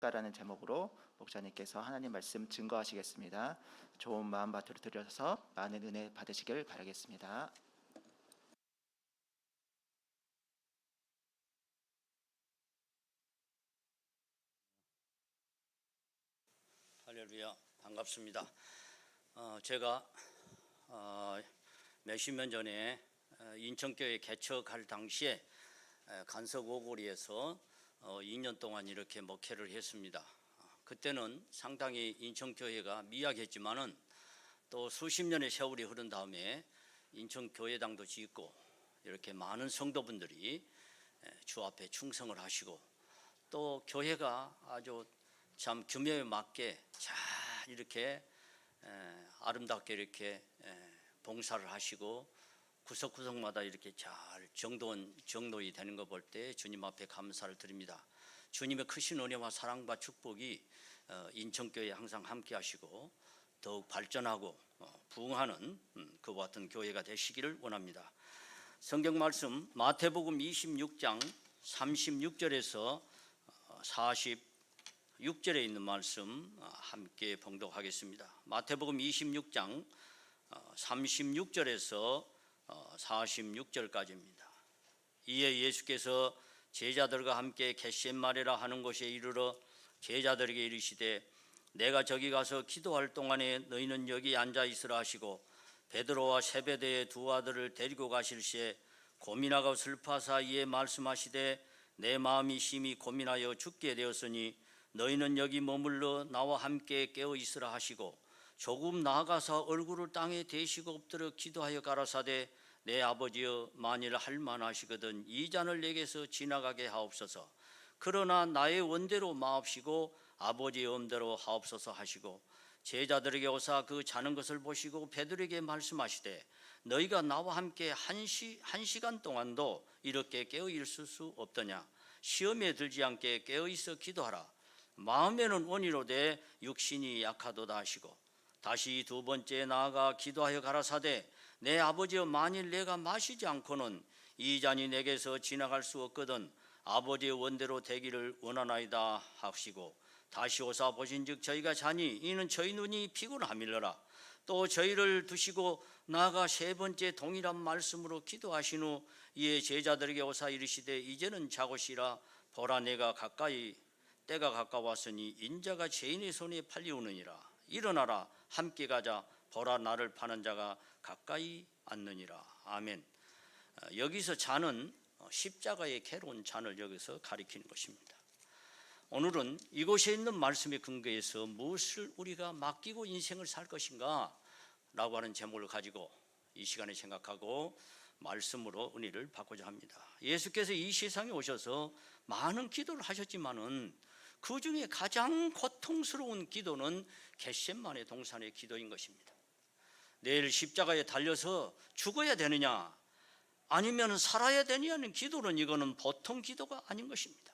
라는 제목으로 목사님께서 하나님 말씀 증거하시겠습니다. 좋은 마음 밭으로 들여서 많은 은혜 받으시길 바라겠습니다. 할렐루야, 반갑습니다. 제가 몇십 년 전에 인천교회 개척할 당시에 간석 오거리에서 2년 동안 이렇게 목회를 했습니다. 그때는 상당히 인천교회가 미약했지만은 또 수십 년의 세월이 흐른 다음에 인천교회당도 짓고 이렇게 많은 성도분들이 주 앞에 충성을 하시고 또 교회가 아주 참 규모에 맞게 잘 이렇게 아름답게 이렇게 봉사를 하시고 구석구석마다 이렇게 잘 정도이 되는 거 볼 때 주님 앞에 감사를 드립니다. 주님의 크신 은혜와 사랑과 축복이 인천교회에 항상 함께 하시고 더욱 발전하고 부흥하는 그와 같은 교회가 되시기를 원합니다. 성경 말씀 마태복음 26장 36절에서 46절에 있는 말씀 함께 봉독하겠습니다. 마태복음 26장 36절에서 46절까지입니다. 이에 예수께서 제자들과 함께 겟셋마네라 하는 곳에 이르러 제자들에게 이르시되 내가 저기 가서 기도할 동안에 너희는 여기 앉아 있으라 하시고 베드로와 세베대의 두 아들을 데리고 가실새 고민하고 슬퍼하사 이에 말씀하시되 내 마음이 심히 고민하여 죽게 되었으니 너희는 여기 머물러 나와 함께 깨어 있으라 하시고 조금 나아가서 얼굴을 땅에 대시고 엎드려 기도하여 가라사대 내 아버지여 만일 할만하시거든 이 잔을 내게서 지나가게 하옵소서. 그러나 나의 원대로 마옵시고 아버지의 엄대로 하옵소서 하시고 제자들에게 오사 그 자는 것을 보시고 베드로에게 말씀하시되 너희가 나와 함께 한 시간 동안도 이렇게 깨어 있을 수 없더냐. 시험에 들지 않게 깨어 있어 기도하라. 마음에는 원이로되 육신이 약하도다 하시고 다시 두 번째 나아가 기도하여 가라사대 내 아버지여 만일 내가 마시지 않고는 이 잔이 내게서 지나갈 수 없거든 아버지의 원대로 되기를 원하나이다 하시고 다시 오사 보신즉 저희가 자니 이는 저희 눈이 피곤함일러라. 또 저희를 두시고 나아가 세 번째 동일한 말씀으로 기도하신 후 이에 제자들에게 오사 이르시되 이제는 자고시라. 보라 내가 가까이 때가 가까웠으니 인자가 죄인의 손에 팔리우느니라. 일어나라 함께 가자. 보라 나를 파는 자가 가까이 앉느니라. 아멘. 여기서 잔은 십자가의 괴로운 잔을 여기서 가리키는 것입니다. 오늘은 이곳에 있는 말씀에 근거해서 무엇을 우리가 맡기고 인생을 살 것인가 라고 하는 제목을 가지고 이 시간에 생각하고 말씀으로 은혜를 받고자 합니다. 예수께서 이 세상에 오셔서 많은 기도를 하셨지만은 그 중에 가장 고통스러운 기도는 겟셋마네 동산의 기도인 것입니다. 내일 십자가에 달려서 죽어야 되느냐 아니면 살아야 되느냐는 기도는 이거는 보통 기도가 아닌 것입니다.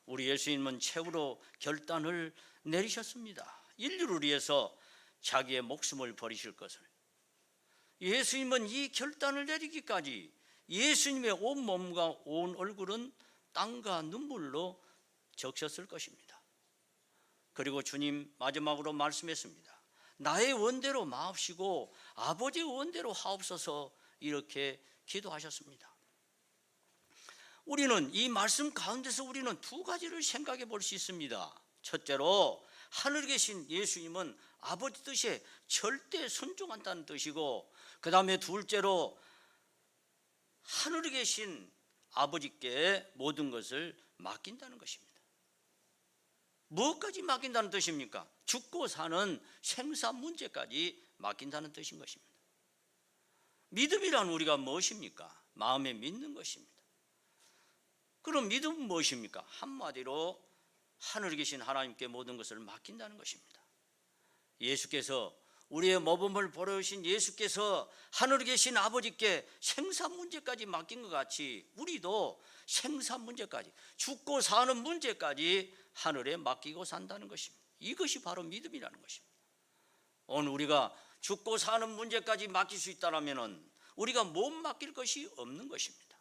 우리 예수님은 최후로 결단을 내리셨습니다. 인류를 위해서 자기의 목숨을 버리실 것을. 예수님은 이 결단을 내리기까지 예수님의 온 몸과 온 얼굴은 땀과 눈물로 적셨을 것입니다. 그리고 주님 마지막으로 말씀했습니다. 나의 원대로 마옵시고 아버지의 원대로 하옵소서 이렇게 기도하셨습니다. 우리는 이 말씀 가운데서 우리는 두 가지를 생각해 볼 수 있습니다. 첫째로 하늘에 계신 예수님은 아버지 뜻에 절대 순종한다는 뜻이고 그 다음에 둘째로 하늘에 계신 아버지께 모든 것을 맡긴다는 것입니다. 무엇까지 맡긴다는 뜻입니까? 죽고 사는 생사 문제까지 맡긴다는 뜻인 것입니다. 믿음이란 우리가 무엇입니까? 마음에 믿는 것입니다. 그럼 믿음은 무엇입니까? 한마디로 하늘에 계신 하나님께 모든 것을 맡긴다는 것입니다. 예수께서 우리의 모범을 보여주신 예수께서 하늘에 계신 아버지께 생사 문제까지 맡긴 것 같이 우리도 생사 문제까지 죽고 사는 문제까지 하늘에 맡기고 산다는 것입니다. 이것이 바로 믿음이라는 것입니다. 오늘 우리가 죽고 사는 문제까지 맡길 수 있다면 우리가 못 맡길 것이 없는 것입니다.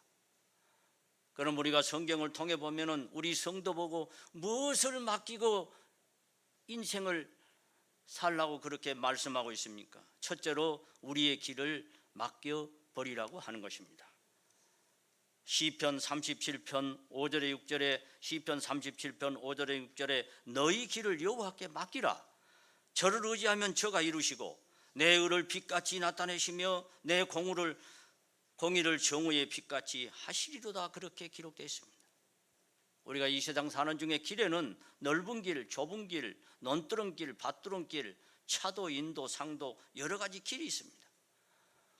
그럼 우리가 성경을 통해 보면은 우리 성도 보고 무엇을 맡기고 인생을 살라고 그렇게 말씀하고 있습니까? 첫째로 우리의 길을 맡겨버리라고 하는 것입니다. 시편 37편 5절에 6절에 시편 37편 5절에 6절에 너희 길을 여호와께 맡기라. 저를 의지하면 저가 이루시고 내 의를 빛같이 나타내시며 내 공의를 정오의 빛같이 하시리로다. 그렇게 기록되어 있습니다. 우리가 이 세상 사는 중에 길에는 넓은 길, 좁은 길, 논두렁 길, 밭두렁 길, 차도, 인도, 상도 여러 가지 길이 있습니다.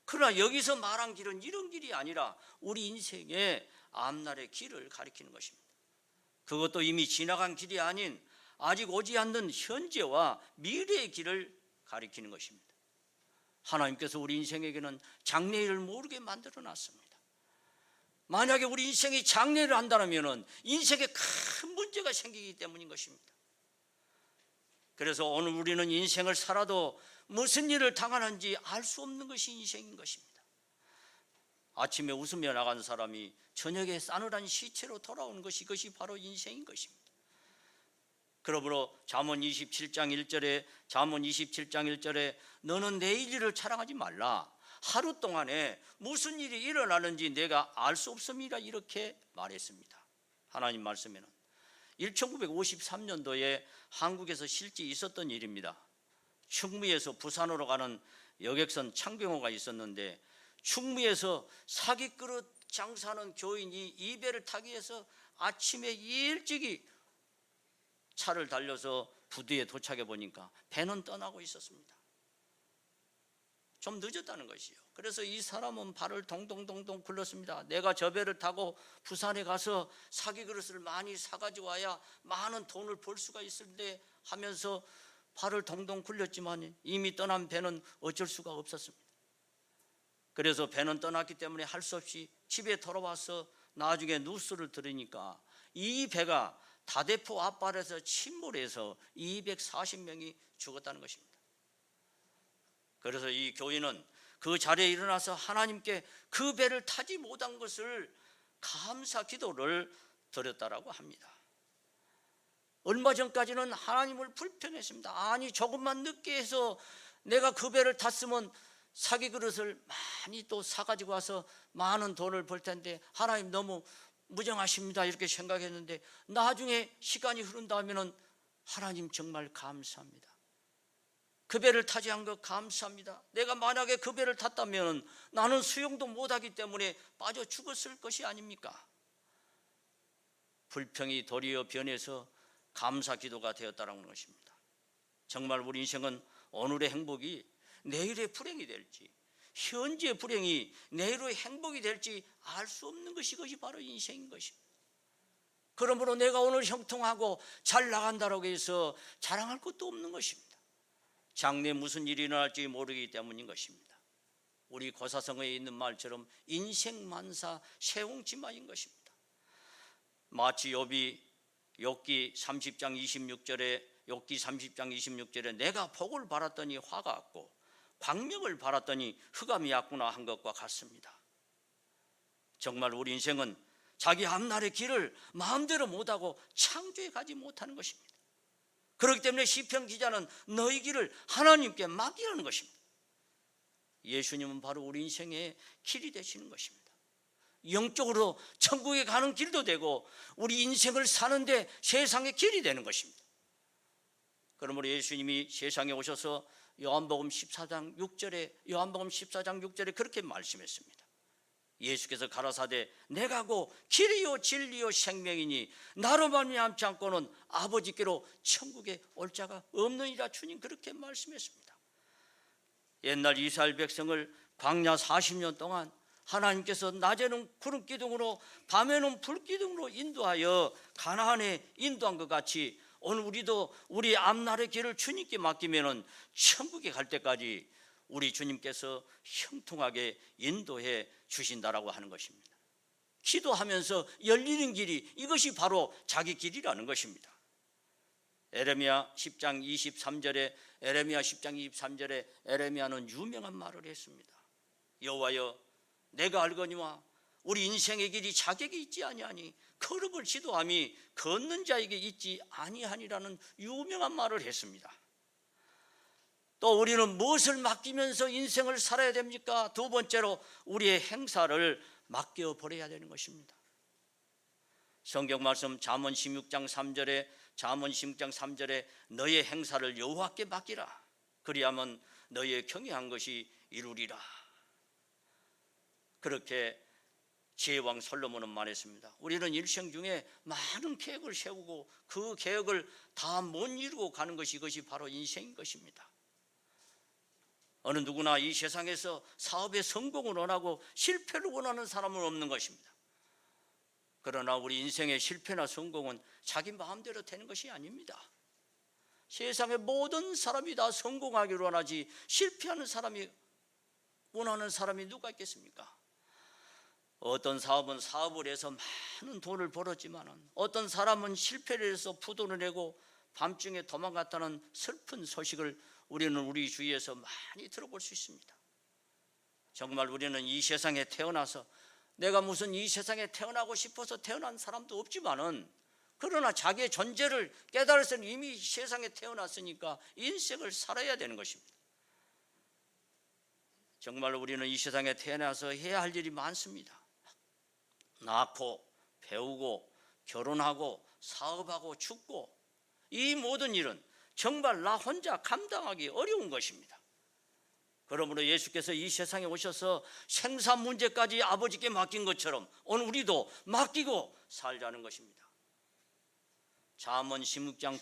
그러나 여기서 말한 길은 이런 길이 아니라 우리 인생의 앞날의 길을 가리키는 것입니다. 그것도 이미 지나간 길이 아닌 아직 오지 않는 현재와 미래의 길을 가리키는 것입니다. 하나님께서 우리 인생에게는 장래일을 모르게 만들어 놨습니다. 만약에 우리 인생이 장래를 한다면 인생에 큰 문제가 생기기 때문인 것입니다. 그래서 오늘 우리는 인생을 살아도 무슨 일을 당하는지 알 수 없는 것이 인생인 것입니다. 아침에 웃으며 나간 사람이 저녁에 싸늘한 시체로 돌아오는 것이 이것이 바로 인생인 것입니다. 그러므로 잠언 27장 1절에 너는 내일 일을 자랑하지 말라. 하루 동안에 무슨 일이 일어나는지 내가 알 수 없음이라 이렇게 말했습니다. 하나님 말씀에는 1953년도에 한국에서 실제 있었던 일입니다. 충무에서 부산으로 가는 여객선 창경호가 있었는데 충무에서 사기그릇 장사하는 교인이 이 배를 타기 위해서 아침에 일찍이 차를 달려서 부두에 도착해 보니까 배는 떠나고 있었습니다. 좀 늦었다는 것이요. 그래서 이 사람은 발을 동동동동 굴렀습니다. 내가 저 배를 타고 부산에 가서 사기 그릇을 많이 사가지고 와야 많은 돈을 벌 수가 있을때 하면서 발을 동동 굴렸지만 이미 떠난 배는 어쩔 수가 없었습니다. 그래서 배는 떠났기 때문에 할 수 없이 집에 돌아와서 나중에 뉴스를 들으니까 이 배가 다대포 앞발에서 침몰해서 240명이 죽었다는 것입니다. 그래서 이 교인은 그 자리에 일어나서 하나님께 그 배를 타지 못한 것을 감사 기도를 드렸다라고 합니다. 얼마 전까지는 하나님을 불평했습니다. 아니 조금만 늦게 해서 내가 그 배를 탔으면 사기 그릇을 많이 또 사가지고 와서 많은 돈을 벌 텐데 하나님 너무 무정하십니다 이렇게 생각했는데 나중에 시간이 흐른 다음에는 하나님 정말 감사합니다. 그 배를 타지 않은 것 감사합니다. 내가 만약에 그 배를 탔다면 나는 수영도 못하기 때문에 빠져 죽었을 것이 아닙니까? 불평이 도리어 변해서 감사 기도가 되었다는 것입니다. 정말 우리 인생은 오늘의 행복이 내일의 불행이 될지 현재의 불행이 내일의 행복이 될지 알 수 없는 것이 그것이 바로 인생인 것입니다. 그러므로 내가 오늘 형통하고 잘 나간다고 해서 자랑할 것도 없는 것입니다. 장래에 무슨 일이 일어날지 모르기 때문인 것입니다. 우리 고사성어에 있는 말처럼 인생만사 세옹지마인 것입니다. 마치 욥기 30장 26절에 내가 복을 바랐더니 화가 왔고 광명을 바랐더니 흑암이 왔구나 한 것과 같습니다. 정말 우리 인생은 자기 앞날의 길을 마음대로 못하고 창조해 가지 못하는 것입니다. 그렇기 때문에 시편 기자는 너희 길을 하나님께 맡기라는 것입니다. 예수님은 바로 우리 인생의 길이 되시는 것입니다. 영적으로 천국에 가는 길도 되고 우리 인생을 사는데 세상의 길이 되는 것입니다. 그러므로 예수님이 세상에 오셔서 요한복음 14장 6절에 그렇게 말씀했습니다. 예수께서 가라사대 내가 고 길이요 진리요 생명이니 나로 말미암지 않고는 아버지께로 천국에 올 자가 없느니라. 주님 그렇게 말씀했습니다. 옛날 이스라엘 백성을 광야 40년 동안 하나님께서 낮에는 구름 기둥으로 밤에는 불 기둥으로 인도하여 가나안에 인도한 것 같이 오늘 우리도 우리 앞날의 길을 주님께 맡기면은 천국에 갈 때까지 우리 주님께서 형통하게 인도해 주신다라고 하는 것입니다. 기도하면서 열리는 길이 이것이 바로 자기 길이라는 것입니다. 에레미야 10장 23절에 에레미야는 유명한 말을 했습니다. 여호와여 내가 알거니와 우리 인생의 길이 자격이 있지 아니하니 걸음을 지도함이 걷는 자에게 있지 아니하니라는 유명한 말을 했습니다. 또 우리는 무엇을 맡기면서 인생을 살아야 됩니까? 두 번째로 우리의 행사를 맡겨버려야 되는 것입니다. 성경 말씀 잠언 16장 3절에 너의 행사를 여호와께 맡기라. 그리하면 너의 경영한 것이 이루리라. 그렇게 지혜왕 솔로몬은 말했습니다. 우리는 일생 중에 많은 계획을 세우고 그 계획을 다 못 이루고 가는 것이 이것이 바로 인생인 것입니다. 어느 누구나 이 세상에서 사업의 성공을 원하고 실패를 원하는 사람은 없는 것입니다. 그러나 우리 인생의 실패나 성공은 자기 마음대로 되는 것이 아닙니다. 세상의 모든 사람이 다 성공하기를 원하지 실패하는 사람이 원하는 사람이 누가 있겠습니까? 어떤 사업은 사업을 해서 많은 돈을 벌었지만 어떤 사람은 실패를 해서 부도를 내고 밤중에 도망갔다는 슬픈 소식을 우리는 우리 주위에서 많이 들어볼 수 있습니다. 정말 우리는 이 세상에 태어나서 내가 무슨 이 세상에 태어나고 싶어서 태어난 사람도 없지만은 그러나 자기의 존재를 깨달아서는 이미 세상에 태어났으니까 인생을 살아야 되는 것입니다. 정말 우리는 이 세상에 태어나서 해야 할 일이 많습니다. 낳고 배우고 결혼하고 사업하고 죽고 이 모든 일은 정말 나 혼자 감당하기 어려운 것입니다. 그러므로 예수께서 이 세상에 오셔서 생사 문제까지 아버지께 맡긴 것처럼 오늘 우리도 맡기고 살자는 것입니다. 잠언 16장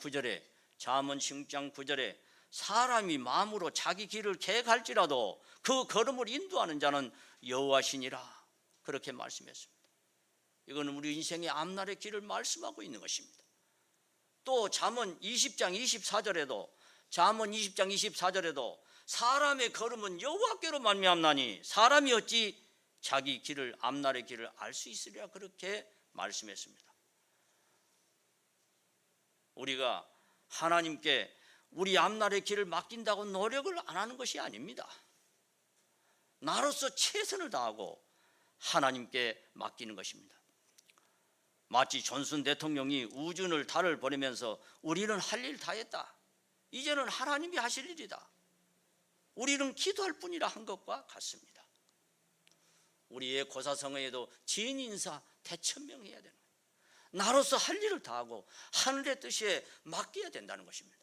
9절에 사람이 마음으로 자기 길을 계획할지라도 그 걸음을 인도하는 자는 여호와시니라 그렇게 말씀했습니다. 이거는 우리 인생의 앞날의 길을 말씀하고 있는 것입니다. 또 잠언 20장 24절에도 사람의 걸음은 여호와께로 말미암나니 사람이 어찌 자기 길을 앞날의 길을 알 수 있으리라 그렇게 말씀했습니다. 우리가 하나님께 우리 앞날의 길을 맡긴다고 노력을 안 하는 것이 아닙니다. 나로서 최선을 다하고 하나님께 맡기는 것입니다. 마치 존슨 대통령이 우주를 달을 보내면서 우리는 할 일 다 했다. 이제는 하나님이 하실 일이다. 우리는 기도할 뿐이라 한 것과 같습니다. 우리의 고사성어에도 지인 인사 대천명해야 되는 거예요. 나로서 할 일을 다하고 하늘의 뜻에 맡겨야 된다는 것입니다.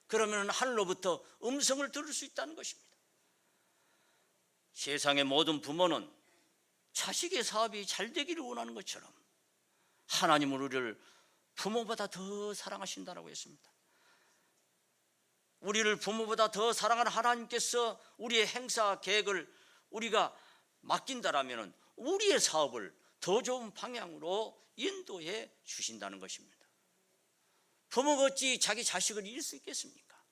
그러면 하늘로부터 음성을 들을 수 있다는 것입니다. 세상의 모든 부모는 자식의 사업이 잘 되기를 원하는 것처럼 하나님은 우리를 부모보다 더 사랑하신다고 했습니다. 우리를 부모보다 더 사랑하는 하나님께서 우리의 행사 계획을 우리가 맡긴다라면 우리의 사업을 더 좋은 방향으로 인도해 주신다는 것입니다. 부모가 어찌 자기 자식을 잃을 수 있겠습니까?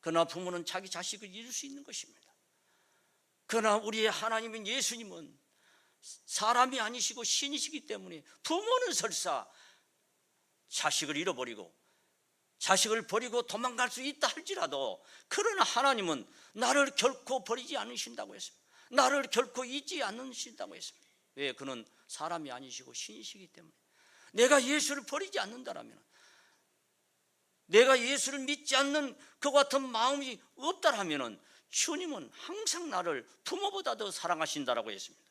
그러나 부모는 자기 자식을 잃을 수 있는 것입니다. 그러나 우리의 하나님인 예수님은 사람이 아니시고 신이시기 때문에 부모는 설사 자식을 잃어버리고 자식을 버리고 도망갈 수 있다 할지라도 그러나 하나님은 나를 결코 버리지 않으신다고 했습니다. 나를 결코 잊지 않으신다고 했습니다. 왜? 그는 사람이 아니시고 신이시기 때문에. 내가 예수를 버리지 않는다라면, 내가 예수를 믿지 않는 그 같은 마음이 없다라면 주님은 항상 나를 부모보다 더 사랑하신다라고 했습니다.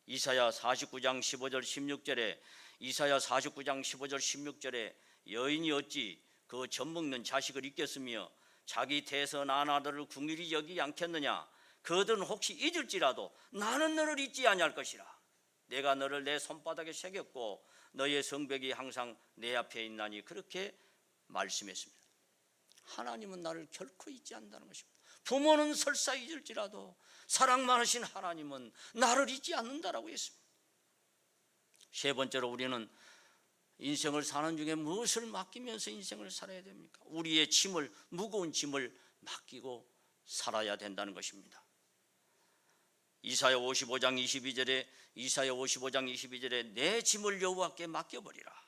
이사야 49장 15절 16절에 여인이 어찌 그 젖먹는 자식을 잊겠으며 자기 태에서 난 아들을 긍휼히 여기지 않겠느냐. 그들은 혹시 잊을지라도 나는 너를 잊지 아니할 것이라. 내가 너를 내 손바닥에 새겼고 너의 성벽이 항상 내 앞에 있나니 그렇게 말씀했습니다. 하나님은 나를 결코 잊지 않는다는 것입니다. 부모는 설사 잊을지라도 사랑 많으신 하나님은 나를 잊지 않는다라고 했습니다. 세 번째로 우리는 인생을 사는 중에 무엇을 맡기면서 인생을 살아야 됩니까? 우리의 짐을, 무거운 짐을 맡기고 살아야 된다는 것입니다. 이사야 55장 22절에 내 짐을 여호와께 맡겨버리라.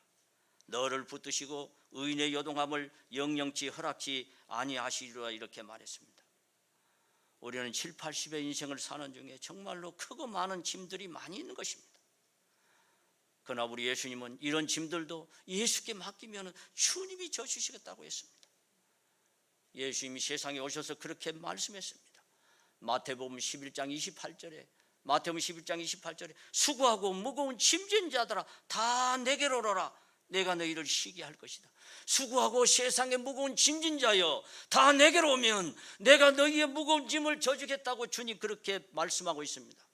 너를 붙드시고 의인의 요동함을 영영치 허락치 아니하시리라 이렇게 말했습니다. 우리는 7, 80의 인생을 사는 중에 정말로 크고 많은 짐들이 많이 있는 것입니다. 그러나 우리 예수님은 이런 짐들도 예수께 맡기면 주님이 져주시겠다고 했습니다. 예수님이 세상에 오셔서 그렇게 말씀했습니다. 마태복음 11장 28절에 수고하고 무거운 짐진 자들아 다 내게로 오라. 내가 너희를 쉬게 할 것이다. 수고하고 세상에 무거운 짐진 자여 다 내게로 오면 내가 너희의 무거운 짐을 져주겠다고 주님 그렇게 말씀하고 있습니다.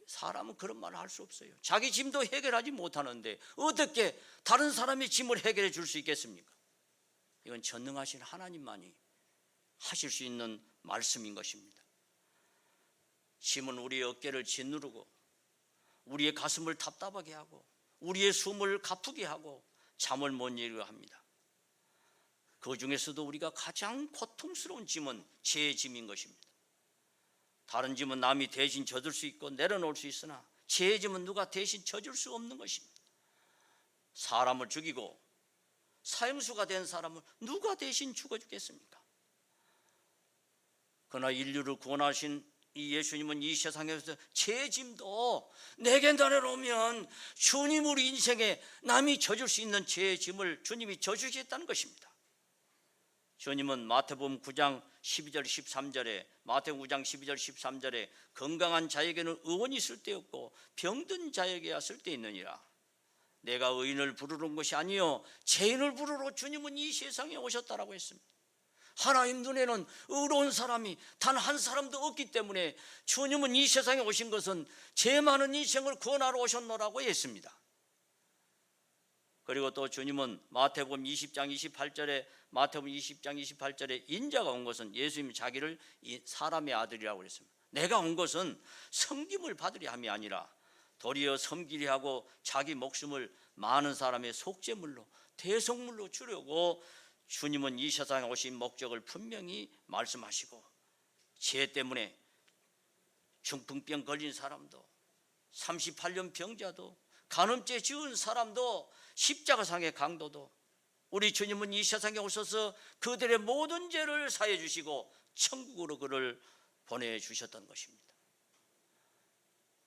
사람은 그런 말을 할 수 없어요. 자기 짐도 해결하지 못하는데 어떻게 다른 사람의 짐을 해결해 줄 수 있겠습니까? 이건 전능하신 하나님만이 하실 수 있는 말씀인 것입니다. 짐은 우리의 어깨를 짓누르고 우리의 가슴을 답답하게 하고 우리의 숨을 가쁘게 하고 잠을 못 이루게 합니다. 그 중에서도 우리가 가장 고통스러운 짐은 죄의 짐인 것입니다. 다른 짐은 남이 대신 져줄 수 있고 내려놓을 수 있으나 죄의 짐은 누가 대신 져줄 수 없는 것입니다. 사람을 죽이고 사형수가 된 사람을 누가 대신 죽어주겠습니까? 그러나 인류를 구원하신 이 예수님은 이 세상에서 죄의 짐도 내게 내려오면 주님 우리 인생에 남이 져줄 수 있는 죄의 짐을 주님이 져주시겠다는 것입니다. 주님은 마태복음 9장 12절 13절에 건강한 자에게는 의원이 쓸데없고 병든 자에게야 쓸데있느니라. 내가 의인을 부르는 것이 아니요 죄인을 부르러 주님은 이 세상에 오셨다라고 했습니다. 하나님 눈에는 의로운 사람이 단 한 사람도 없기 때문에 주님은 이 세상에 오신 것은 죄 많은 인생을 구원하러 오셨노라고 했습니다. 그리고 또 주님은 마태복음 20장 28절에 인자가 온 것은 예수님이 자기를 사람의 아들이라고 그랬습니다. 내가 온 것은 섬김을 받으려 함이 아니라 도리어 섬기려 하고 자기 목숨을 많은 사람의 속죄물로 대속물로 주려고 주님은 이 세상에 오신 목적을 분명히 말씀하시고 죄 때문에 중풍병 걸린 사람도 38년 병자도 간음죄 지은 사람도 십자가상의 강도도 우리 주님은 이 세상에 오셔서 그들의 모든 죄를 사해 주시고 천국으로 그를 보내주셨던 것입니다.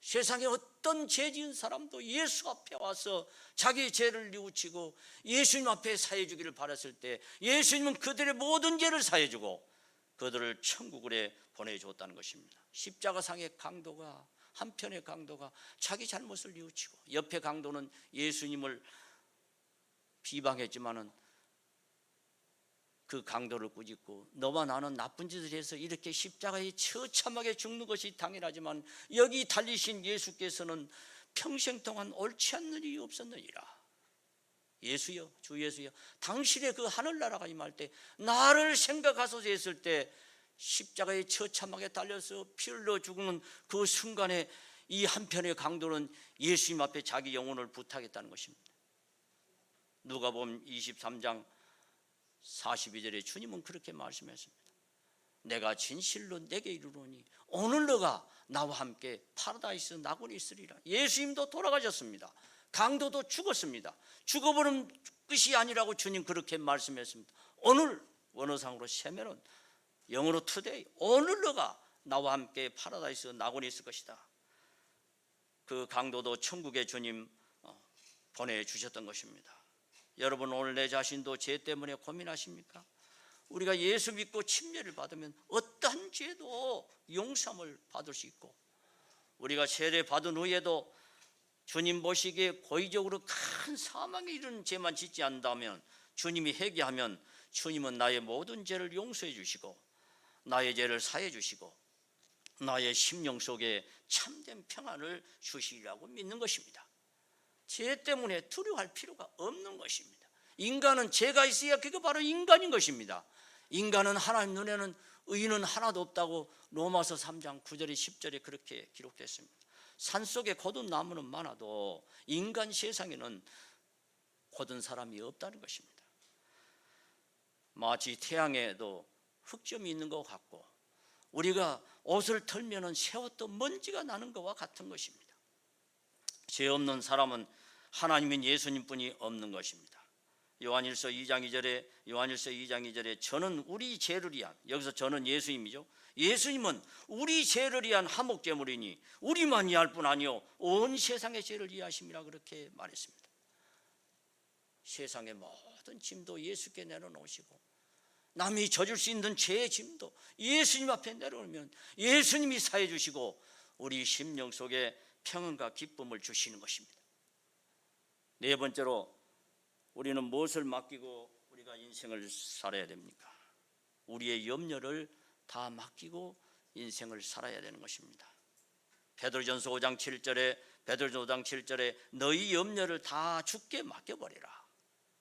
세상에 어떤 죄 지은 사람도 예수 앞에 와서 자기 죄를 뉘우치고 예수님 앞에 사해 주기를 바랐을 때 예수님은 그들의 모든 죄를 사해 주고 그들을 천국으로 보내주었다는 것입니다. 십자가상의 강도가 한편의 강도가 자기 잘못을 뉘우치고 옆의 강도는 예수님을 비방했지만은 그 강도를 꾸짖고 너와 나는 나쁜 짓을 해서 이렇게 십자가에 처참하게 죽는 것이 당연하지만 여기 달리신 예수께서는 평생 동안 옳지 않는 일이 없었느니라. 예수여 주 예수여 당신의 그 하늘나라가 임할 때 나를 생각하소서 했을 때 십자가에 처참하게 달려서 피 흘려 죽는 그 순간에 이 한편의 강도는 예수님 앞에 자기 영혼을 부탁했다는 것입니다. 누가복음 23장 42절에 주님은 그렇게 말씀했습니다. 내가 진실로 내게 이르노니 오늘 너가 나와 함께 파라다이스 낙원에 있으리라. 예수님도 돌아가셨습니다. 강도도 죽었습니다. 죽어버린 끝이 아니라고 주님 그렇게 말씀했습니다. 오늘 원어상으로 세면은 영어로 today 오늘 너가 나와 함께 파라다이스 낙원에 있을 것이다. 그 강도도 천국에 주님 보내주셨던 것입니다. 여러분 오늘 내 자신도 죄 때문에 고민하십니까? 우리가 예수 믿고 침례를 받으면 어떠한 죄도 용서함을 받을 수 있고 우리가 세례 받은 후에도 주님 보시기에 고의적으로 큰 사망에 이르는 죄만 짓지 않는다면 주님이 회개하면 주님은 나의 모든 죄를 용서해 주시고 나의 죄를 사해 주시고 나의 심령 속에 참된 평안을 주시리라고 믿는 것입니다. 죄 때문에 두려워할 필요가 없는 것입니다. 인간은 죄가 있어야 그게 바로 인간인 것입니다. 인간은 하나님 눈에는 의인은 하나도 없다고 로마서 3장 9절에 10절에 그렇게 기록됐습니다. 산속에 고든 나무는 많아도 인간 세상에는 고든 사람이 없다는 것입니다. 마치 태양에도 흑점이 있는 것 같고 우리가 옷을 털면 새옷도 먼지가 나는 것과 같은 것입니다. 죄 없는 사람은 하나님인 예수님뿐이 없는 것입니다. 요한일서 2장 2절에 저는 우리 죄를 위한, 여기서 저는 예수님이죠. 예수님은 우리 죄를 위한 화목제물이니 우리만이 할 뿐 아니요 온 세상의 죄를 이해하심이라 그렇게 말했습니다. 세상의 모든 짐도 예수께 내려놓으시고 남이 져줄 수 있는 죄의 짐도 예수님 앞에 내려놓으면 예수님이 사해 주시고 우리 심령 속에 평안과 기쁨을 주시는 것입니다. 네 번째로 우리는 무엇을 맡기고 우리가 인생을 살아야 됩니까? 우리의 염려를 다 맡기고 인생을 살아야 되는 것입니다. 베드로전서 5장 7절에 너희 염려를 다 주께 맡겨버리라.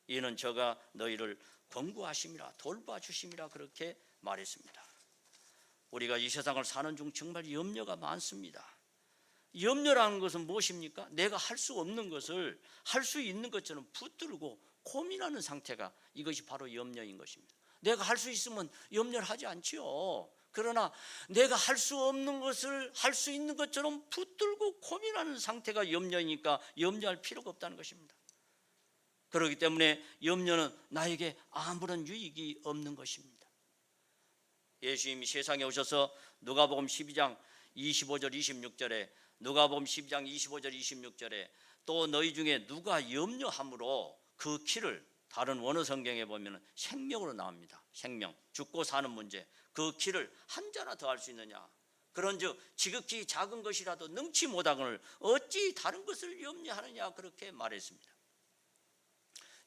이는 저가 너희를 권고하심이라 돌봐주심이라 그렇게 말했습니다. 우리가 이 세상을 사는 중 정말 염려가 많습니다. 염려라는 것은 무엇입니까? 내가 할 수 없는 것을 할 수 있는 것처럼 붙들고 고민하는 상태가, 이것이 바로 염려인 것입니다. 내가 할 수 있으면 염려를 하지 않지요. 그러나 내가 할 수 없는 것을 할 수 있는 것처럼 붙들고 고민하는 상태가 염려이니까 염려할 필요가 없다는 것입니다. 그렇기 때문에 염려는 나에게 아무런 유익이 없는 것입니다. 예수님이 세상에 오셔서 누가복음 12장 25절 26절에 또 너희 중에 누가 염려함으로 그 키를, 다른 원어 성경에 보면 생명으로 나옵니다. 생명, 죽고 사는 문제, 그 키를 한 자나 더 할 수 있느냐. 그런즉 지극히 작은 것이라도 능치 못하거늘 어찌 다른 것을 염려하느냐 그렇게 말했습니다.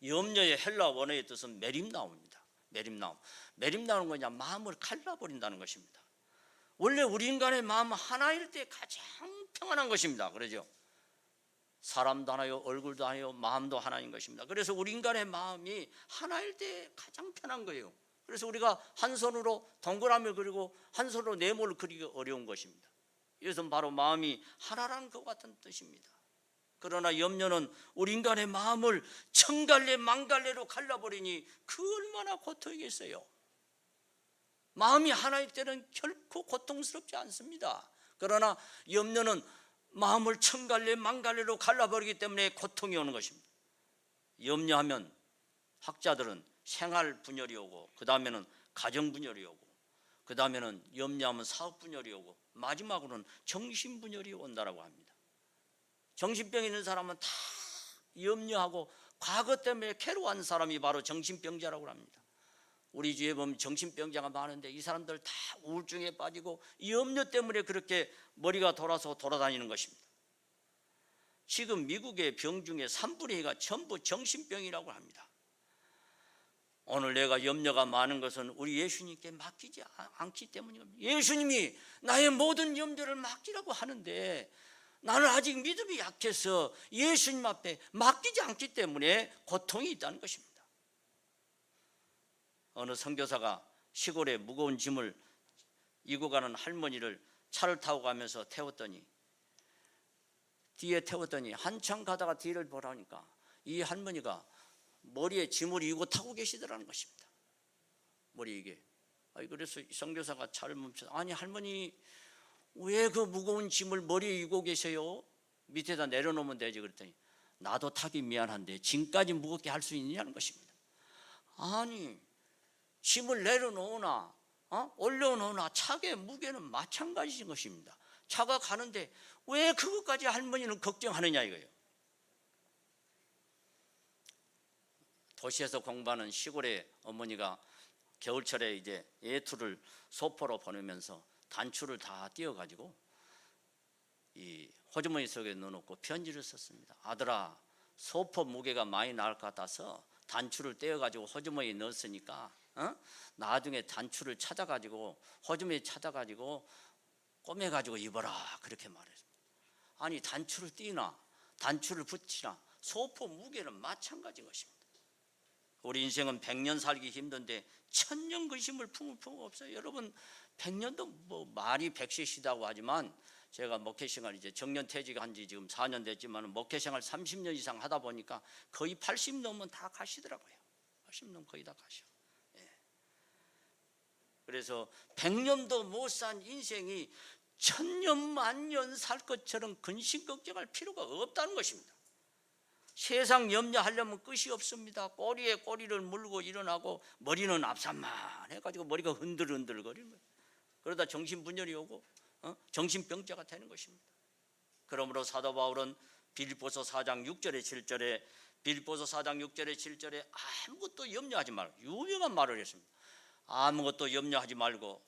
염려의 헬라 원어의 뜻은 메림나움입니다. 메림나움은 뭐냐? 마음을 갈라버린다는 것입니다. 원래 우리 인간의 마음은 하나일 때 가장 평안한 것입니다. 그러죠? 사람도 하나요, 얼굴도 하나요, 마음도 하나인 것입니다. 그래서 우리 인간의 마음이 하나일 때 가장 편한 거예요. 그래서 우리가 한 손으로 동그라미를 그리고 한 손으로 네모를 그리기 어려운 것입니다. 이것은 바로 마음이 하나라는 것 같은 뜻입니다. 그러나 염려는 우리 인간의 마음을 천갈래 만갈래로 갈라버리니 그 얼마나 고통이겠어요. 마음이 하나일 때는 결코 고통스럽지 않습니다. 그러나 염려는 마음을 천갈래 만갈래로 갈라버리기 때문에 고통이 오는 것입니다. 염려하면 학자들은 생활 분열이 오고, 그 다음에는 가정 분열이 오고, 그 다음에는 염려하면 사업 분열이 오고, 마지막으로는 정신 분열이 온다라고 합니다. 정신병 있는 사람은 다 염려하고 과거 때문에 괴로워하는 사람이 바로 정신병자라고 합니다. 우리 주위에 보면 정신병자가 많은데 이 사람들 다 우울증에 빠지고 염려 때문에 그렇게 머리가 돌아서 돌아다니는 것입니다. 지금 미국의 병 중에 3분의 2가 전부 정신병이라고 합니다. 오늘 내가 염려가 많은 것은 우리 예수님께 맡기지 않기 때문입니다. 예수님이 나의 모든 염려를 맡기라고 하는데 나는 아직 믿음이 약해서 예수님 앞에 맡기지 않기 때문에 고통이 있다는 것입니다. 어느 선교사가 시골에 무거운 짐을 이고 가는 할머니를 차를 타고 가면서 뒤에 태웠더니 한참 가다가 뒤를 보라니까 이 할머니가 머리에 짐을 이고 타고 계시더라는 것입니다. 머리 이게. 그래서 이 선교사가 차를 멈춰서, 아니 할머니 왜 그 무거운 짐을 머리에 이고 계세요? 밑에다 내려놓으면 되지. 그랬더니 나도 타기 미안한데 짐까지 무겁게 할 수 있느냐는 것입니다. 아니 짐을 내려놓으나 올려놓으나 차의 무게는 마찬가지인 것입니다. 차가 가는데 왜 그것까지 할머니는 걱정하느냐 이거예요. 도시에서 공부하는 시골의 어머니가 겨울철에 이제 외투를 소포로 보내면서 단추를 다 띄어가지고 이 호주머니 속에 넣어놓고 편지를 썼습니다. 아들아, 소포 무게가 많이 나올 것 같아서 단추를 떼어가지고 호주머니에 넣었으니까 나중에 단추를 찾아가지고 호주머니에 찾아가지고 꼬매가지고 입어라 그렇게 말했습니다. 아니 단추를 띄나 단추를 붙이나 소포 무게는 마찬가지인 것입니다. 우리 인생은 100년 살기 힘든데 1000년 근심을 품을 필요가 없어요. 여러분 100년도 뭐 말이 100세시다고 하지만 제가 목회생활 이제 정년퇴직한 지 지금 4년 됐지만 목회생활 30년 이상 하다 보니까 거의 80 넘으면 다 가시더라고요. 80 넘으면 거의 다 가셔. 그래서 100년도 못 산 인생이 1000년 만년 살 것처럼 근심 걱정할 필요가 없다는 것입니다. 세상 염려하려면 끝이 없습니다. 꼬리에 꼬리를 물고 일어나고 머리는 앞산만 해가지고 머리가 흔들흔들거리는 거예요. 그러다 정신분열이 오고 정신병자가 되는 것입니다. 그러므로 사도 바울은 빌립보서 4장 6절에 7절에 빌립보서 4장 6절에 7절에 아무것도 염려하지 말고 유명한 말을 했습니다. 아무것도 염려하지 말고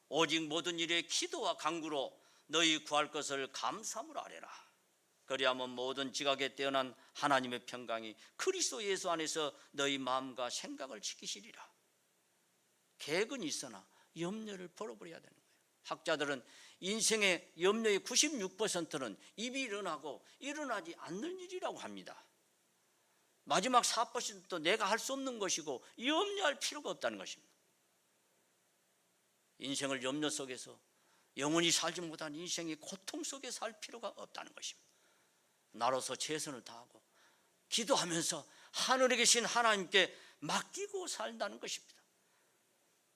오직 모든 일에 기도와 간구로 너희 구할 것을 감사함으로 아뢰라. 그리하면 모든 지각에 뛰어난 하나님의 평강이 그리스도 예수 안에서 너희 마음과 생각을 지키시리라. 계획은 있으나 염려를 버려버려야 되는 거예요. 학자들은 인생의 염려의 96%는 입이 일어나고 일어나지 않는 일이라고 합니다. 마지막 4%도 내가 할 수 없는 것이고 염려할 필요가 없다는 것입니다. 인생을 염려 속에서 영원히 살지 못한 인생의 고통 속에 살 필요가 없다는 것입니다. 나로서 최선을 다하고 기도하면서 하늘에 계신 하나님께 맡기고 산다는 것입니다.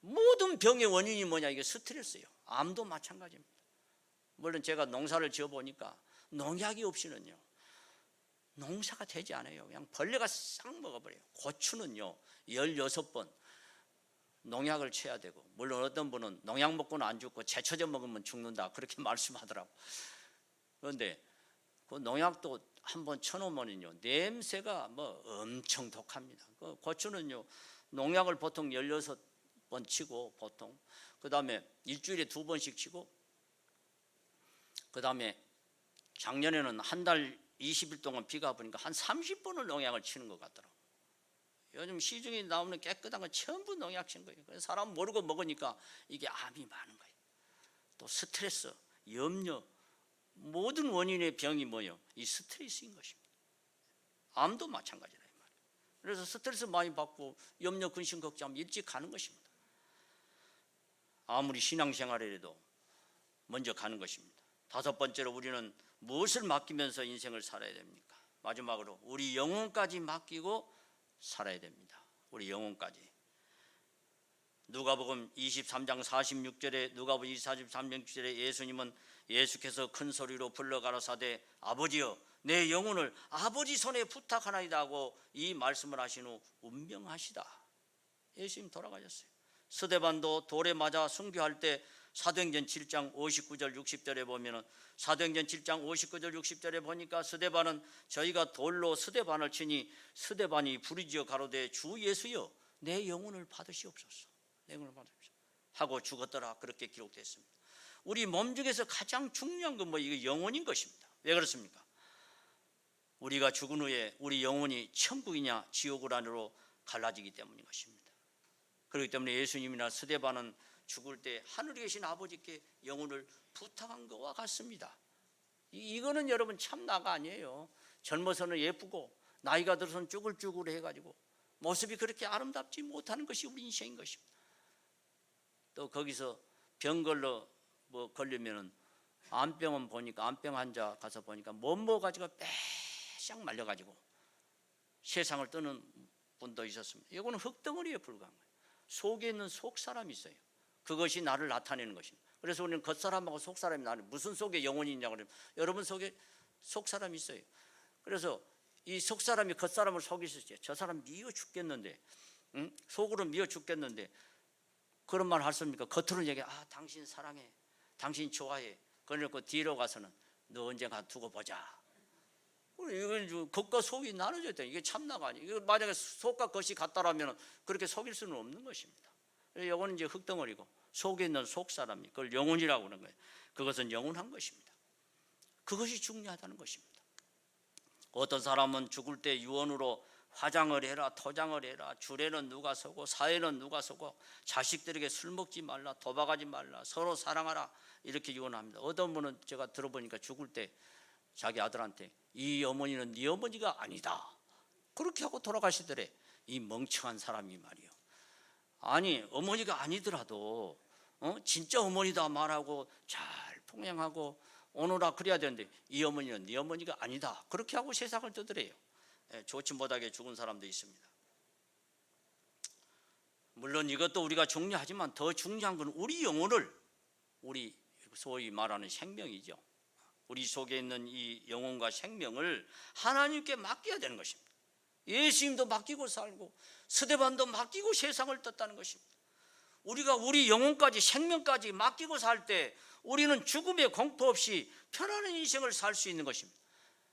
모든 병의 원인이 뭐냐? 이게 스트레스예요. 암도 마찬가지입니다. 물론 제가 농사를 지어보니까 농약이 없이는요 농사가 되지 않아요. 그냥 벌레가 싹 먹어버려요. 고추는요 16번 농약을 쳐야 되고, 물론 어떤 분은 농약 먹고는 안 죽고 제초제 먹으면 죽는다 그렇게 말씀하더라고. 그런데 그 농약도 한번 쳐놓으면요 냄새가 뭐 엄청 독합니다. 그 고추는요 농약을 보통 16번 치고, 보통 그 다음에 일주일에 2번씩 치고, 그 다음에 작년에는 한 달 20일 동안 비가 보니까 한 30번을 농약을 치는 것 같더라고요. 요즘 시중에 나오는 깨끗한 거 전부 농약 친 거예요. 그래서 사람 모르고 먹으니까 이게 암이 많은 거예요. 또 스트레스, 염려, 모든 원인의 병이 뭐예요? 이 스트레스인 것입니다. 암도 마찬가지라 이 말이에요. 그래서 스트레스 많이 받고 염려, 근심, 걱정하면 일찍 가는 것입니다. 아무리 신앙생활이라도 먼저 가는 것입니다. 5번째로 우리는 무엇을 맡기면서 인생을 살아야 됩니까? 마지막으로 우리 영혼까지 맡기고 살아야 됩니다. 우리 영혼까지. 누가복음 23장 46절에 누가복음 23장 46절에 예수님은 예수께서 큰 소리로 불러 가라사대 아버지여 내 영혼을 아버지 손에 부탁하나이다 하고 이 말씀을 하신 후 운명하시다. 예수님 돌아가셨어요. 스데반도 돌에 맞아 순교할 때 사도행전 7장 59절 60절에 보면은 사도행전 7장 59절 60절에 보니까 스데반은 저희가 돌로 스데반을 치니 스데반이 부르짖어 가로되 주 예수여 내 영혼을 받으시옵소서. 내 영혼을 받으시옵소서 하고 죽었더라. 그렇게 기록되었습니다. 우리 몸 중에서 가장 중요한 건 뭐 이거 영혼인 것입니다. 왜 그렇습니까? 우리가 죽은 후에 우리 영혼이 천국이냐 지옥을 안으로 갈라지기 때문인 것입니다. 그렇기 때문에 예수님이나 스데반은 죽을 때 하늘에 계신 아버지께 영혼을 부탁한 것과 같습니다. 이거는 여러분 참나가 아니에요. 젊어서는 예쁘고 나이가 들어서는 쭈글쭈글 해가지고 모습이 그렇게 아름답지 못하는 것이 우리 인생인 것입니다. 또 거기서 병 걸리면은 암병원 보니까 암병 환자 가서 보니까 못먹어 가지고 빼싹 말려가지고 세상을 떠는 분도 있었습니다. 이거는 흙덩어리에 불과한 거예요. 속에 있는 속사람이 있어요. 그것이 나를 나타내는 것입니다. 그래서 우리는 겉사람하고 속사람이 나는 무슨 속에 영혼이 있냐고 그러면 여러분 속에 속사람이 있어요. 그래서 이 속사람이 겉사람을 속이셨죠. 저 사람 미워 죽겠는데, 응? 속으로 미워 죽겠는데 그런 말 하십니까? 겉으로는 얘기해. 당신 사랑해, 당신 좋아해. 그러고 뒤로 가서는 너 언젠가 두고 보자. 이건 겉과 속이 나눠져 있다. 이게 참나가 아니에요. 이거 만약에 속과 겉이 같다라면 그렇게 속일 수는 없는 것입니다. 이거는 이제 흙덩어리고 속에 있는 속사람이 그걸 영혼이라고 하는 거예요. 그것은 영원한 것입니다. 그것이 중요하다는 것입니다. 어떤 사람은 죽을 때 유언으로 화장을 해라, 토장을 해라, 주례는 누가 서고 사회는 누가 서고 자식들에게 술 먹지 말라, 도박하지 말라, 서로 사랑하라 이렇게 유언합니다. 어떤 분은 제가 들어보니까 죽을 때 자기 아들한테 이 어머니는 네 어머니가 아니다 그렇게 하고 돌아가시더래. 이 멍청한 사람이 말이요. 아니 어머니가 아니더라도 진짜 어머니다 말하고 잘 폭행하고 오너라 그래야 되는데 이 어머니는 네 어머니가 아니다 그렇게 하고 세상을 떠들어요. 좋지 못하게 죽은 사람도 있습니다. 물론 이것도 우리가 중요하지만 더 중요한 건 우리 영혼을, 우리 소위 말하는 생명이죠. 우리 속에 있는 이 영혼과 생명을 하나님께 맡겨야 되는 것입니다. 예수님도 맡기고 살고 스데반도 맡기고 세상을 떴다는 것입니다. 우리가 우리 영혼까지 생명까지 맡기고 살 때 우리는 죽음의 공포 없이 편안한 인생을 살 수 있는 것입니다.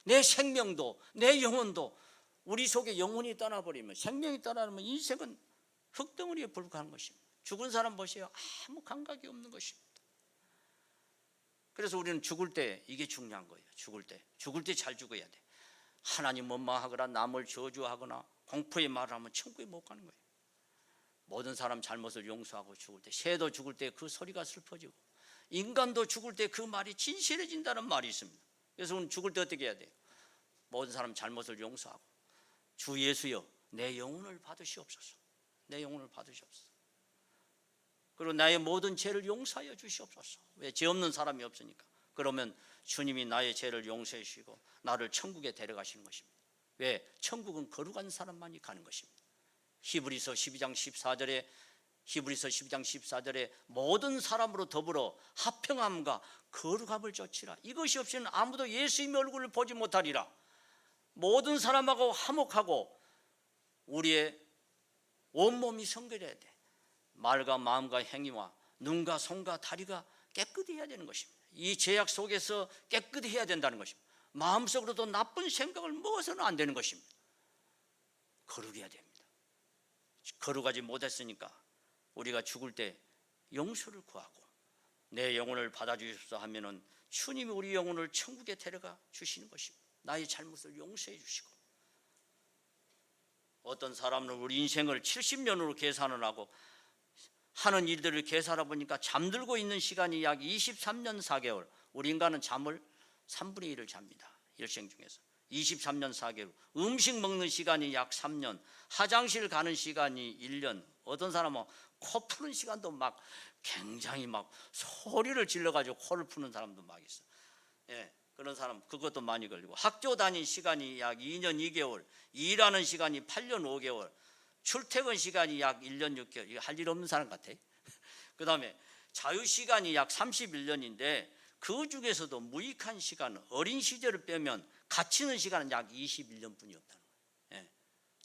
내 생명도 내 영혼도 우리 속에 영혼이 떠나버리면 생명이 떠나면 인생은 흙덩어리에 불과한 것입니다. 죽은 사람 보세요. 아무 감각이 없는 것입니다. 그래서 우리는 죽을 때 이게 중요한 거예요. 죽을 때 잘 죽어야 돼. 하나님 원망하거나 남을 저주하거나 공포의 말을 하면 천국에 못 가는 거예요. 모든 사람 잘못을 용서하고 죽을 때, 새도 죽을 때 그 소리가 슬퍼지고 인간도 죽을 때 그 말이 진실해진다는 말이 있습니다. 그래서 우리는 죽을 때 어떻게 해야 돼요? 모든 사람 잘못을 용서하고 주 예수여 내 영혼을 받으시옵소서. 내 영혼을 받으시옵소서. 그리고 나의 모든 죄를 용서하여 주시옵소서. 왜? 죄 없는 사람이 없으니까. 그러면 주님이 나의 죄를 용서해 주시고 나를 천국에 데려가시는 것입니다. 왜? 천국은 거룩한 사람만이 가는 것입니다. 히브리서 12장 14절에 모든 사람으로 더불어 화평함과 거룩함을 좇으라. 이것이 없이는 아무도 예수님의 얼굴을 보지 못하리라. 모든 사람하고 화목하고 우리의 온몸이 성결해야 돼. 말과 마음과 행위와 눈과 손과 다리가 깨끗해야 되는 것입니다. 이 죄악 속에서 깨끗해야 된다는 것입니다. 마음속으로도 나쁜 생각을 먹어서는 안 되는 것입니다. 거룩해야 됩니다. 거룩하지 못했으니까 우리가 죽을 때 용서를 구하고 내 영혼을 받아주십사 하면은 주님이 우리 영혼을 천국에 데려가 주시는 것입니다. 나의 잘못을 용서해 주시고, 어떤 사람은 우리 인생을 70년으로 계산을 하고 하는 일들을 계산해 보니까 잠들고 있는 시간이 약 23년 4개월. 우리 인간은 잠을 3분의 1을 잡니다. 일생 중에서 23년 4개월. 음식 먹는 시간이 약 3년, 화장실 가는 시간이 1년. 어떤 사람은 코 푸는 시간도 막 굉장히 막 소리를 질러가지고 코를 푸는 사람도 막 있어. 예, 그런 사람 그것도 많이 걸리고, 학교 다닌 시간이 약 2년 2개월, 일하는 시간이 8년 5개월, 출퇴근 시간이 약 1년 6개월. 이거 할 일 없는 사람 같아. 그 다음에 자유시간이 약 31년인데 그 중에서도 무익한 시간, 어린 시절을 빼면 갇히는 시간은 약 21년뿐이 없다는 거예요.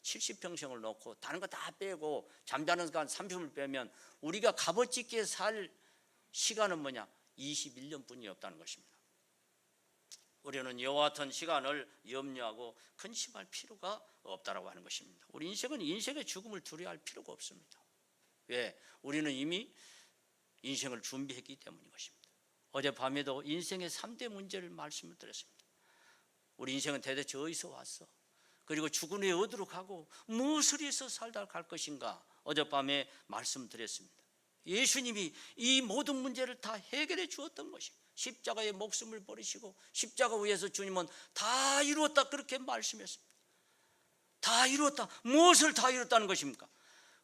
70평생을 놓고 다른 거 다 빼고 잠자는 시간 30을 빼면 우리가 값어치게 살 시간은 뭐냐? 21년뿐이 없다는 것입니다. 우리는 이와 같은 시간을 염려하고 근심할 필요가 없다라고 하는 것입니다. 우리 인생은 인생의 죽음을 두려워할 필요가 없습니다. 왜? 우리는 이미 인생을 준비했기 때문인 것입니다. 어젯밤에도 인생의 3대 문제를 말씀을 드렸습니다. 우리 인생은 대대체 어디서 왔어? 그리고 죽은 후에 어디로 가고 무엇을 해서 살다 갈 것인가? 어젯밤에 말씀드렸습니다. 예수님이 이 모든 문제를 다 해결해 주었던 것입니다. 십자가의 목숨을 버리시고 십자가 위에서 주님은 다 이루었다 그렇게 말씀했습니다. 다 이루었다. 무엇을 다 이뤘다는 것입니까?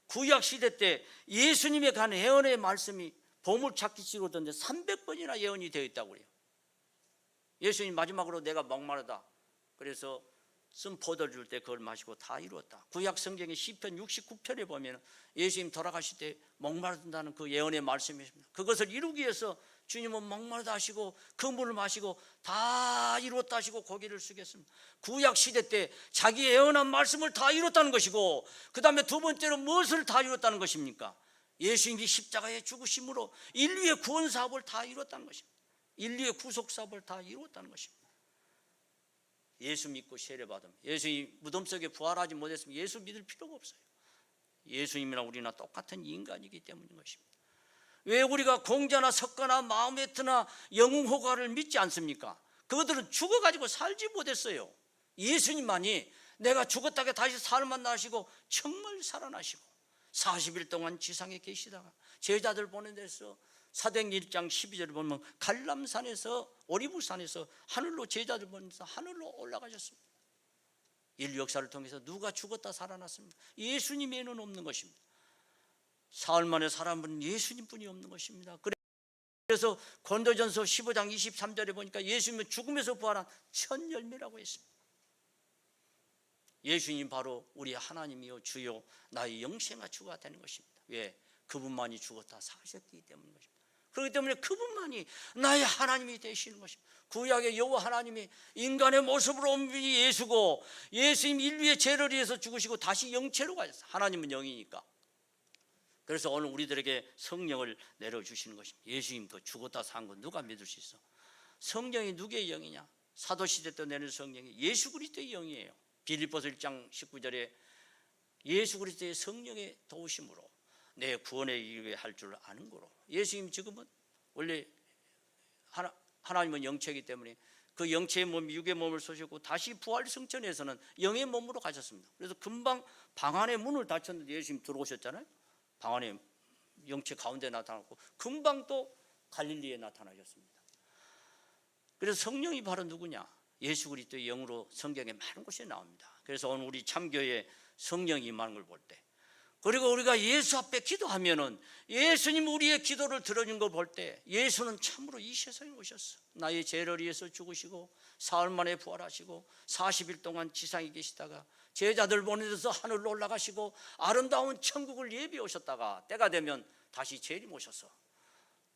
구약 시대 때 예수님에 관한 예언의 말씀이 보물찾기식으로 던데 300번이나 예언이 되어 있다고 그래요. 예수님 마지막으로 내가 목마르다 그래서 쓴 포도를 줄 때 그걸 마시고 다 이루었다. 구약 성경의 시편 69편에 보면 예수님 돌아가실 때 목마르다는 그 예언의 말씀이 있습니다. 그것을 이루기 위해서 주님은 목마르다 하시고 그 물을 마시고 다 이루었다 하시고 고개를 숙였습니다. 구약 시대 때 자기 예언한 말씀을 다 이뤘다는 것이고, 그 다음에 두 번째로 무엇을 다 이뤘다는 것입니까? 예수님이 십자가에 죽으심으로 인류의 구원 사업을 다 이뤘다는 것입니다. 인류의 구속 사업을 다 이뤘다는 것입니다. 예수 믿고 세례받음, 예수님 무덤 속에 부활하지 못했으면 예수 믿을 필요가 없어요. 예수님이랑 우리나 똑같은 인간이기 때문인 것입니다. 왜 우리가 공자나 석가나 마호메트나 영웅호가를 믿지 않습니까? 그들은 죽어가지고 살지 못했어요. 예수님만이 내가 죽었다가 다시 살만나 하시고 정말 살아나시고 40일 동안 지상에 계시다가 제자들 보낸 데서 사도행전 1장 12절을 보면 갈람산에서 오리브산에서 하늘로 제자들 보내서 하늘로 올라가셨습니다. 인류 역사를 통해서 누가 죽었다 살아났습니까? 예수님 외에는 없는 것입니다. 사흘 만에 살아난 분은 예수님뿐이 없는 것입니다. 그래서 고린도전서 15장 23절에 보니까 예수님은 죽음에서 부활한 첫 열매라고 했습니다. 예수님 바로 우리 하나님이요 주요 나의 영생과 주가 되는 것입니다. 왜? 그분만이 죽었다 사셨기 때문인 것입니다. 그렇기 때문에 그분만이 나의 하나님이 되시는 것입니다. 구약의 여호와 하나님이 인간의 모습으로 온 분이 예수고, 예수님 인류의 죄를 위해서 죽으시고 다시 영체로 가셨어요. 하나님은 영이니까. 그래서 오늘 우리들에게 성령을 내려주시는 것입니다. 예수님도 죽었다 산 거 누가 믿을 수 있어? 성령이 누구의 영이냐? 사도시대 때 내는 성령이 예수 그리스도의 영이에요. 빌립보서 1장 19절에 예수 그리스도의 성령의 도우심으로 내 구원에 이르게 할 줄 아는 거로. 예수님 지금은 원래 하나님은 영체이기 때문에 그 영체의 몸, 육의 몸을 쏘셨고 다시 부활 승천에서는 영의 몸으로 가셨습니다. 그래서 금방 방 안에 문을 닫혔는데 예수님 들어오셨잖아요. 방 안에 영체 가운데 나타났고 금방 또 갈릴리에 나타나셨습니다. 그래서 성령이 바로 누구냐? 예수 그리스도의 영으로 성경에 많은 곳에 나옵니다. 그래서 오늘 우리 참교회에 성령이 임하는 걸 볼 때, 그리고 우리가 예수 앞에 기도하면은 예수님 우리의 기도를 들어준 걸 볼 때 예수는 참으로 이 세상에 오셨어. 나의 죄를 위해서 죽으시고 사흘 만에 부활하시고 40일 동안 지상에 계시다가 제자들 보내셔서 하늘로 올라가시고 아름다운 천국을 예비해 오셨다가 때가 되면 다시 재림 오셔서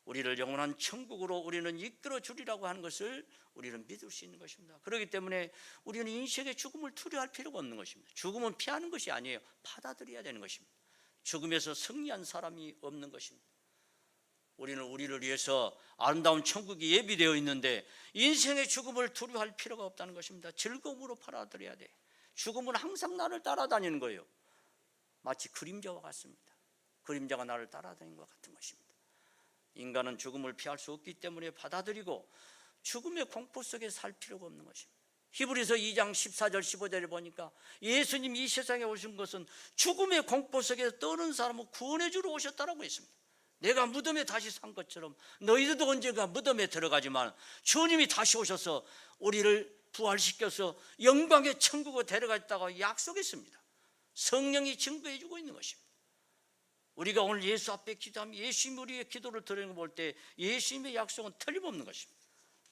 우리를 영원한 천국으로 우리는 이끌어 주리라고 하는 것을 우리는 믿을 수 있는 것입니다. 그렇기 때문에 우리는 인생의 죽음을 두려워할 필요가 없는 것입니다. 죽음은 피하는 것이 아니에요. 받아들여야 되는 것입니다. 죽음에서 승리한 사람이 없는 것입니다. 우리는 우리를 위해서 아름다운 천국이 예비되어 있는데 인생의 죽음을 두려워할 필요가 없다는 것입니다. 즐거움으로 받아들여야 돼. 죽음은 항상 나를 따라다니는 거예요. 마치 그림자와 같습니다. 그림자가 나를 따라다니는 것 같은 것입니다. 인간은 죽음을 피할 수 없기 때문에 받아들이고 죽음의 공포 속에 살 필요가 없는 것입니다. 히브리서 2장 14절 15절에 보니까 예수님이 이 세상에 오신 것은 죽음의 공포 속에서 떠는 사람을 구원해 주러 오셨다라고 했습니다. 내가 무덤에 다시 산 것처럼 너희들도 언젠가 무덤에 들어가지만 주님이 다시 오셔서 우리를 부활시켜서 영광의 천국으로 데려가겠다고 약속했습니다. 성령이 증거해 주고 있는 것입니다. 우리가 오늘 예수 앞에 기도하면 예수님 우리의 기도를 들으는 걸 볼 때 예수님의 약속은 틀림없는 것입니다.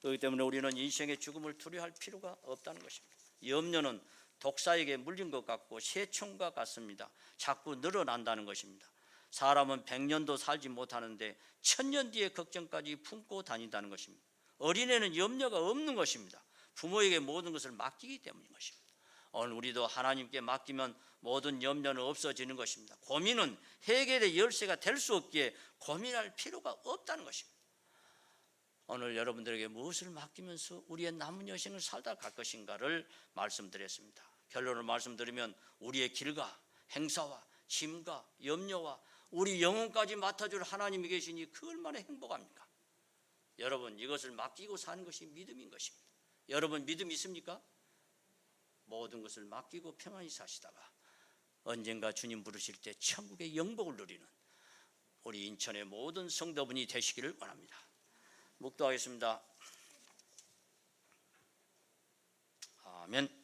그렇기 때문에 우리는 인생의 죽음을 두려워할 필요가 없다는 것입니다. 염려는 독사에게 물린 것 같고 새총과 같습니다. 자꾸 늘어난다는 것입니다. 사람은 100년도 살지 못하는데 1000년 뒤의 걱정까지 품고 다닌다는 것입니다. 어린애는 염려가 없는 것입니다. 부모에게 모든 것을 맡기기 때문인 것입니다. 오늘 우리도 하나님께 맡기면 모든 염려는 없어지는 것입니다. 고민은 해결의 열쇠가 될 수 없기에 고민할 필요가 없다는 것입니다. 오늘 여러분들에게 무엇을 맡기면서 우리의 남은 여생을 살다 갈 것인가를 말씀드렸습니다. 결론을 말씀드리면 우리의 길과 행사와 짐과 염려와 우리 영혼까지 맡아줄 하나님이 계시니 그 얼마나 행복합니까? 여러분, 이것을 맡기고 사는 것이 믿음인 것입니다. 여러분 믿음 있습니까? 모든 것을 맡기고 평안히 사시다가 언젠가 주님 부르실 때 천국의 영복을 누리는 우리 인천의 모든 성도분이 되시기를 원합니다. 묵도하겠습니다. 아멘.